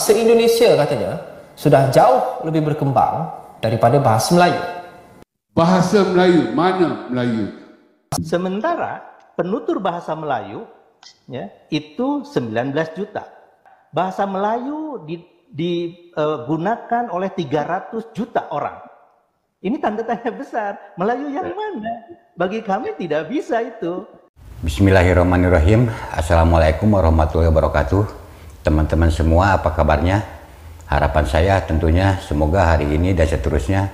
se-Indonesia katanya sudah jauh lebih berkembang daripada bahasa Melayu. Bahasa Melayu, mana Melayu? Sementara penutur bahasa Melayu ya, itu 19 juta. Bahasa Melayu digunakan oleh 300 juta orang. Ini tanda tanya besar. Melayu yang mana? Bagi kami tidak bisa itu. Bismillahirrahmanirrahim. Assalamualaikum warahmatullahi wabarakatuh. Teman-teman semua, apa kabarnya? Harapan saya tentunya semoga hari ini dan seterusnya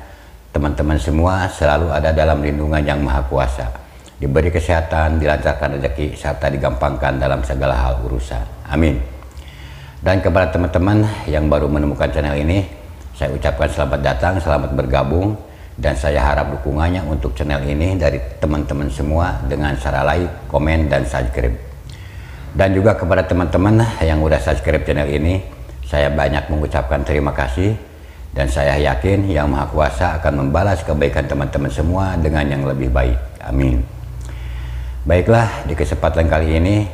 teman-teman semua selalu ada dalam lindungan Yang Maha Kuasa, diberi kesehatan, dilancarkan rezeki, serta digampangkan dalam segala hal urusan. Amin. Dan kepada teman-teman yang baru menemukan channel ini, saya ucapkan selamat datang, selamat bergabung, dan saya harap dukungannya untuk channel ini dari teman-teman semua dengan cara like, komen, dan subscribe. Dan juga kepada teman-teman yang udah subscribe channel ini, saya banyak mengucapkan terima kasih, dan saya yakin Yang Maha Kuasa akan membalas kebaikan teman-teman semua dengan yang lebih baik. Amin. Baiklah, di kesempatan kali ini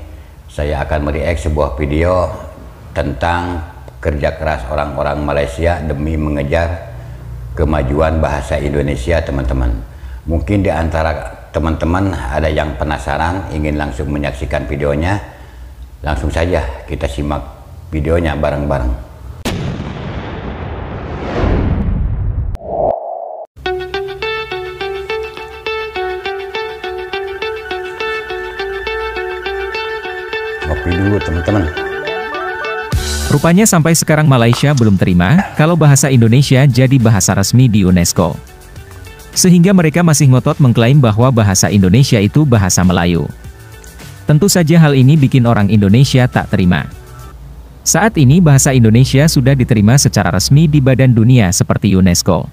saya akan mereact sebuah video tentang kerja keras orang-orang Malaysia demi mengejar kemajuan bahasa Indonesia, teman-teman. Mungkin di antara teman-teman ada yang penasaran ingin langsung menyaksikan videonya. Langsung saja kita simak videonya bareng-bareng. Kopi dulu, teman-teman. Rupanya sampai sekarang Malaysia belum terima kalau bahasa Indonesia jadi bahasa resmi di UNESCO. Sehingga mereka masih ngotot mengklaim bahwa bahasa Indonesia itu bahasa Melayu. Tentu saja hal ini bikin orang Indonesia tak terima. Saat ini bahasa Indonesia sudah diterima secara resmi di badan dunia seperti UNESCO.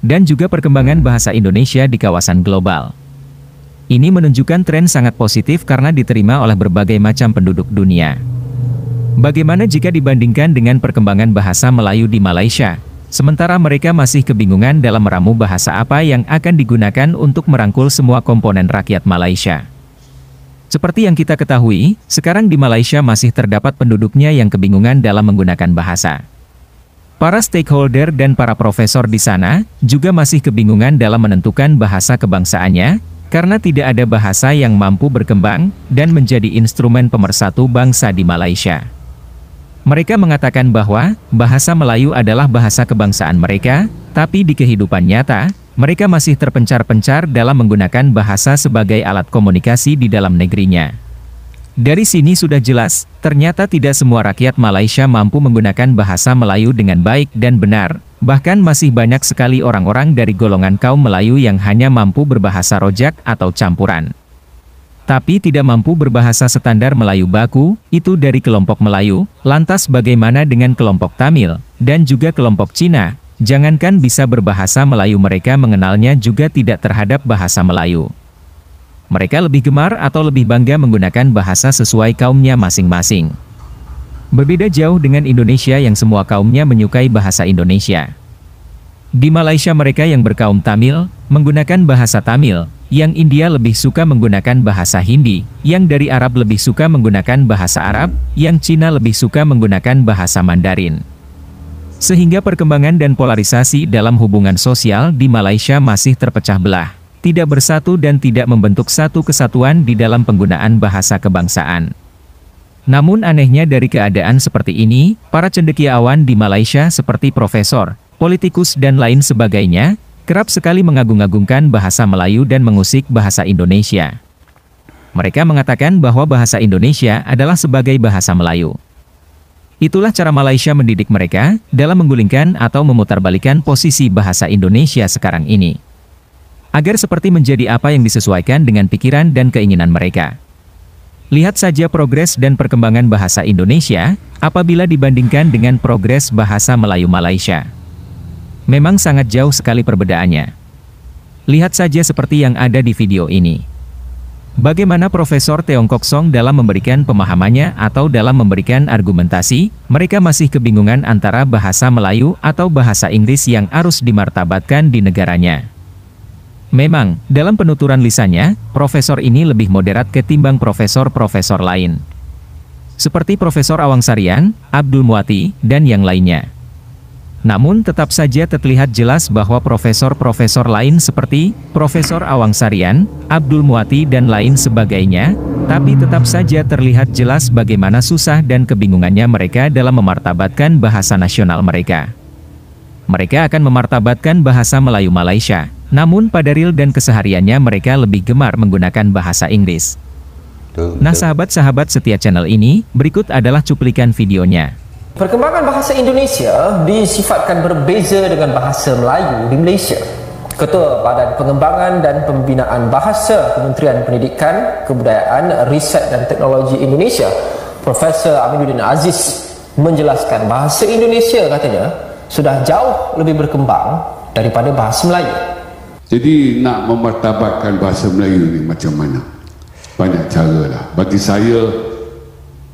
Dan juga perkembangan bahasa Indonesia di kawasan global. Ini menunjukkan tren sangat positif karena diterima oleh berbagai macam penduduk dunia. Bagaimana jika dibandingkan dengan perkembangan bahasa Melayu di Malaysia? Sementara mereka masih kebingungan dalam meramu bahasa apa yang akan digunakan untuk merangkul semua komponen rakyat Malaysia. Seperti yang kita ketahui, sekarang di Malaysia masih terdapat penduduknya yang kebingungan dalam menggunakan bahasa. Para stakeholder dan para profesor di sana juga masih kebingungan dalam menentukan bahasa kebangsaannya, karena tidak ada bahasa yang mampu berkembang dan menjadi instrumen pemersatu bangsa di Malaysia. Mereka mengatakan bahwa bahasa Melayu adalah bahasa kebangsaan mereka, tapi di kehidupan nyata, mereka masih terpencar-pencar dalam menggunakan bahasa sebagai alat komunikasi di dalam negerinya. Dari sini sudah jelas, ternyata tidak semua rakyat Malaysia mampu menggunakan bahasa Melayu dengan baik dan benar. Bahkan masih banyak sekali orang-orang dari golongan kaum Melayu yang hanya mampu berbahasa rojak atau campuran. Tapi tidak mampu berbahasa standar Melayu baku, itu dari kelompok Melayu. Lantas bagaimana dengan kelompok Tamil, dan juga kelompok Cina? Jangankan bisa berbahasa Melayu, mereka mengenalnya juga tidak terhadap bahasa Melayu. Mereka lebih gemar atau lebih bangga menggunakan bahasa sesuai kaumnya masing-masing. Berbeda jauh dengan Indonesia yang semua kaumnya menyukai bahasa Indonesia. Di Malaysia mereka yang berkaum Tamil, menggunakan bahasa Tamil, yang India lebih suka menggunakan bahasa Hindi, yang dari Arab lebih suka menggunakan bahasa Arab, yang Cina lebih suka menggunakan bahasa Mandarin. Sehingga perkembangan dan polarisasi dalam hubungan sosial di Malaysia masih terpecah belah, tidak bersatu dan tidak membentuk satu kesatuan di dalam penggunaan bahasa kebangsaan. Namun anehnya dari keadaan seperti ini, para cendekiawan di Malaysia seperti profesor, politikus dan lain sebagainya, kerap sekali mengagung-agungkan bahasa Melayu dan mengusik bahasa Indonesia. Mereka mengatakan bahwa bahasa Indonesia adalah sebagai bahasa Melayu. Itulah cara Malaysia mendidik mereka dalam menggulingkan atau memutarbalikkan posisi bahasa Indonesia sekarang ini. Agar seperti menjadi apa yang disesuaikan dengan pikiran dan keinginan mereka. Lihat saja progres dan perkembangan bahasa Indonesia, apabila dibandingkan dengan progres bahasa Melayu Malaysia. Memang sangat jauh sekali perbedaannya. Lihat saja seperti yang ada di video ini. Bagaimana Profesor Teong Kok Song dalam memberikan pemahamannya atau dalam memberikan argumentasi, mereka masih kebingungan antara bahasa Melayu atau bahasa Inggris yang harus dimartabatkan di negaranya. Memang, dalam penuturan lisannya, profesor ini lebih moderat ketimbang profesor-profesor lain. seperti Profesor Awang Sarian, Abdul Muati, dan yang lainnya. Namun tetap saja terlihat jelas bahwa profesor-profesor lain seperti Profesor Awang Sarian, Abdul Muati dan lain sebagainya, tapi tetap saja terlihat jelas bagaimana susah dan kebingungannya mereka dalam memartabatkan bahasa nasional mereka. Mereka akan memartabatkan bahasa Melayu Malaysia, namun pada real dan kesehariannya mereka lebih gemar menggunakan bahasa Inggris. Nah sahabat-sahabat setia channel ini, berikut adalah cuplikan videonya. Perkembangan bahasa Indonesia disifatkan berbeza dengan bahasa Melayu di Malaysia. Ketua Badan Pengembangan dan Pembinaan Bahasa Kementerian Pendidikan, Kebudayaan, Riset dan Teknologi Indonesia, Profesor Aminuddin Aziz menjelaskan bahasa Indonesia katanya sudah jauh lebih berkembang daripada bahasa Melayu. Jadi nak memartabatkan bahasa Melayu ni macam mana? Banyak cara lah. Bagi saya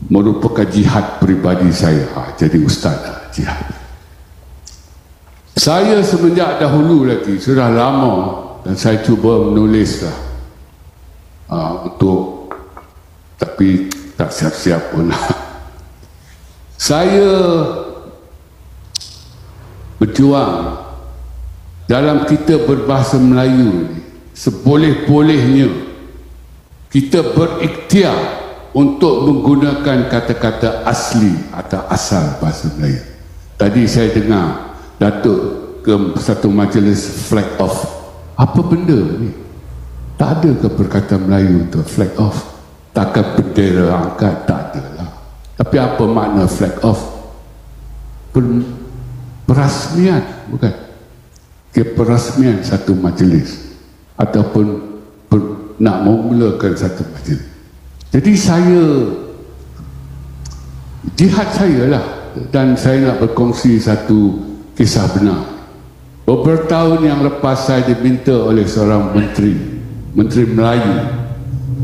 merupakan jihad peribadi saya. Jadi ustaz lah, jihad. Saya semenjak dahulu lagi, sudah lama, dan saya cuba menulis lah untuk, tapi tak siap-siap pun lah. Saya berjuang dalam kita berbahasa Melayu ni, seboleh-bolehnya kita berikhtiar untuk menggunakan kata-kata asli atau asal bahasa Melayu. Tadi saya dengar Datuk ke satu majlis flag off. Apa benda ni? Tak ada ke perkataan Melayu untuk flag off? Takkan bendera angkat? Tak ada lah. Tapi apa makna flag off? Perasmian, bukan? Perasmian satu majlis ataupun nak memulakan satu majlis. Jadi saya, jihad saya lah, dan saya nak berkongsi satu kisah benar. Beberapa tahun yang lepas saya diminta oleh seorang Menteri Melayu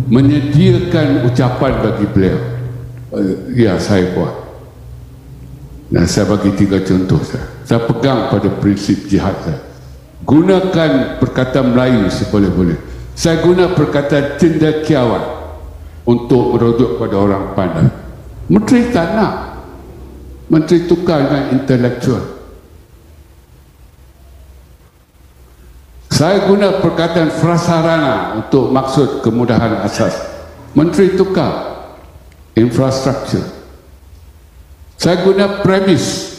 menyediakan ucapan bagi beliau. Ya, saya buat. Dan saya bagi 3 contoh saya. Saya pegang pada prinsip jihad saya. Gunakan perkataan Melayu seboleh-boleh. Saya guna perkataan cendekiawan untuk merujuk pada orang pandai. Menteri tak nak. Menteri tukar dengan intelektual. Saya guna perkataan prasarana untuk maksud kemudahan asas. Menteri tukar infrastruktur. Saya guna premis.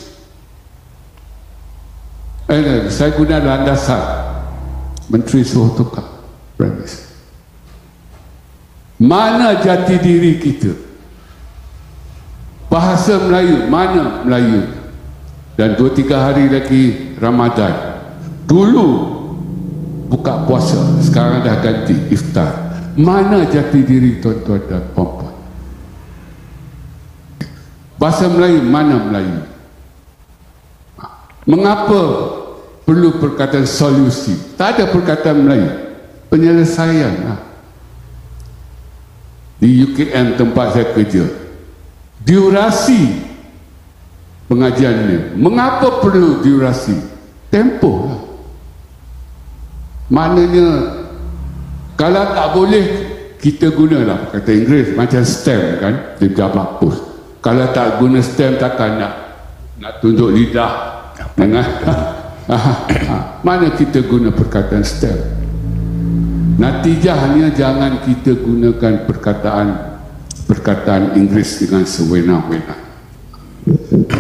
Saya guna landasan. Menteri suruh tukar premis. Mana jati diri kita? Bahasa Melayu, mana Melayu? Dan 2-3 hari lagi Ramadan. Dulu buka puasa, sekarang dah ganti iftar. Mana jati diri tuan-tuan dan puan-puan? Bahasa Melayu, mana Melayu? Mengapa perlu perkataan solusi? Tak ada perkataan Melayu. Penyelesaian lah. Di UKM tempat saya kerja, durasi pengajiannya. Mengapa perlu durasi? Tempoh lah. Maknanya kalau tak boleh, kita gunalah kata Inggeris macam stem kan, dia jawab post. Kalau tak guna stem, takkan nak tunjuk lidah dengan mana kita guna perkataan stem. Natijahnya jangan kita gunakan perkataan Inggeris dengan sewenang-wenang.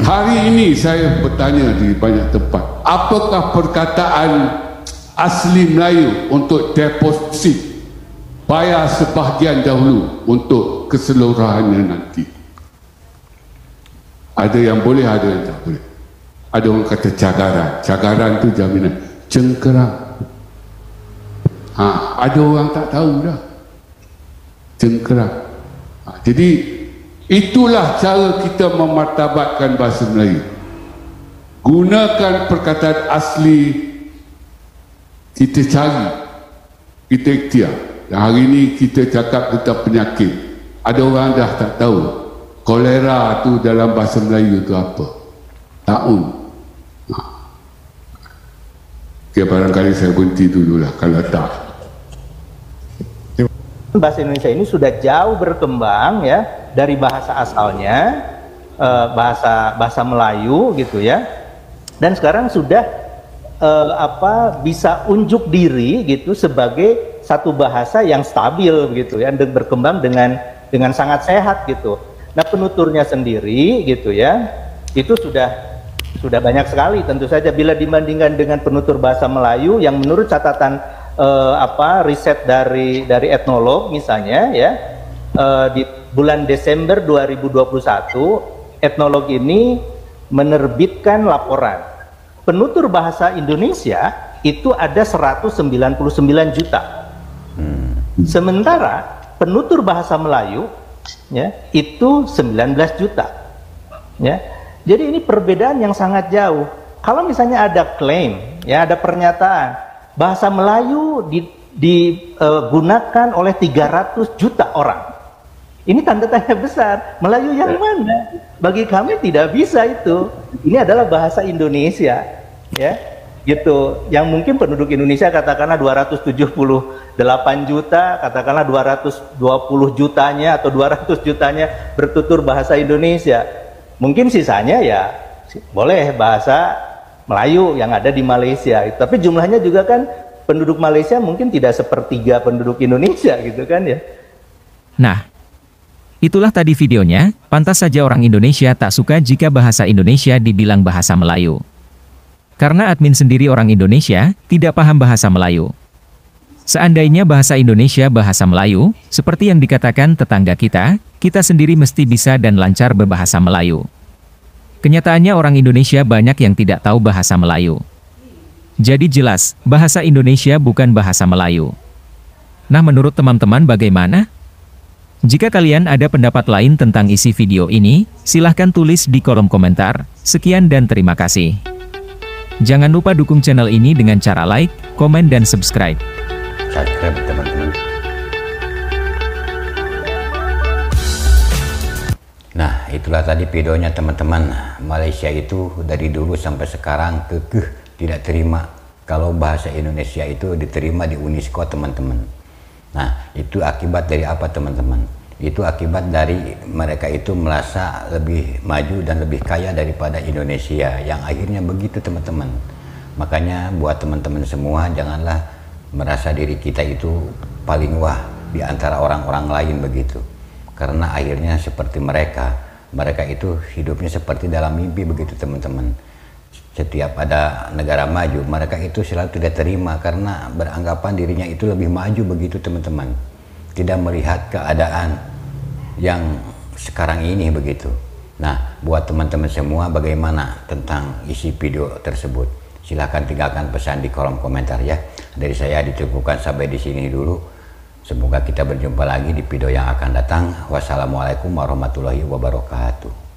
Hari ini saya bertanya di banyak tempat, apakah perkataan asli Melayu untuk deposit bayar sebahagian dahulu untuk keseluruhannya nanti? Ada yang boleh, ada yang tak boleh. Ada orang kata cagaran. Cagaran tu jaminan. Cengkerang. Ada orang tak tahu dah. Cengkerang. Jadi itulah cara kita memartabatkan bahasa Melayu. Gunakan perkataan asli. Kita cari, kita ikhtiar. Dan hari ini kita cakap tentang penyakit. Ada orang dah tak tahu kolera tu dalam bahasa Melayu tu apa. Taun. Okay, barangkali saya berhenti dululah kalau tak. Bahasa Indonesia ini sudah jauh berkembang ya dari bahasa asalnya, bahasa Melayu gitu ya, dan sekarang sudah bisa unjuk diri gitu sebagai satu bahasa yang stabil gitu ya, dan berkembang dengan sangat sehat gitu. Nah, penuturnya sendiri gitu ya, itu sudah banyak sekali tentu saja bila dibandingkan dengan penutur bahasa Melayu yang menurut catatan riset dari etnolog misalnya ya, di bulan Desember 2021 etnolog ini menerbitkan laporan penutur bahasa Indonesia itu ada 199 juta. Sementara penutur bahasa Melayu ya itu 19 juta. Ya. Jadi ini perbedaan yang sangat jauh. Kalau misalnya ada klaim, ya ada pernyataan bahasa Melayu digunakan oleh 300 juta orang. Ini tanda tanya besar. Melayu yang mana? Bagi kami tidak bisa itu. Ini adalah bahasa Indonesia, ya. Gitu. Yang mungkin penduduk Indonesia katakanlah 278 juta, katakanlah 220 jutanya atau 200 jutanya bertutur bahasa Indonesia. Mungkin sisanya ya boleh bahasa Melayu yang ada di Malaysia. Tapi jumlahnya juga kan penduduk Malaysia mungkin tidak sepertiga penduduk Indonesia gitu kan ya. Nah, itulah tadi videonya. Pantas saja orang Indonesia tak suka jika bahasa Indonesia dibilang bahasa Melayu. Karena admin sendiri orang Indonesia tidak paham bahasa Melayu. Seandainya bahasa Indonesia bahasa Melayu, seperti yang dikatakan tetangga kita sendiri mesti bisa dan lancar berbahasa Melayu. Kenyataannya orang Indonesia banyak yang tidak tahu bahasa Melayu. Jadi jelas, bahasa Indonesia bukan bahasa Melayu. Nah, menurut teman-teman bagaimana? Jika kalian ada pendapat lain tentang isi video ini, silahkan tulis di kolom komentar. Sekian dan terima kasih. Jangan lupa dukung channel ini dengan cara like, komen, dan subscribe. Subscribe teman-teman. Nah, itulah tadi videonya teman-teman. Malaysia itu dari dulu sampai sekarang kekeh tidak terima kalau bahasa Indonesia itu diterima di UNESCO teman-teman. Nah, itu akibat dari apa teman-teman? Itu akibat dari mereka itu merasa lebih maju dan lebih kaya daripada Indonesia, yang akhirnya begitu teman-teman. Makanya buat teman-teman semua, janganlah merasa diri kita itu paling wah di antara orang-orang lain begitu. Karena akhirnya seperti mereka itu hidupnya seperti dalam mimpi begitu teman-teman. Setiap ada negara maju, mereka itu selalu tidak terima karena beranggapan dirinya itu lebih maju begitu teman-teman. Tidak melihat keadaan yang sekarang ini begitu. Nah, buat teman-teman semua bagaimana tentang isi video tersebut? Silahkan tinggalkan pesan di kolom komentar ya. Dari saya dicukupkan sampai di sini dulu. Semoga kita berjumpa lagi di video yang akan datang. Wassalamualaikum warahmatullahi wabarakatuh.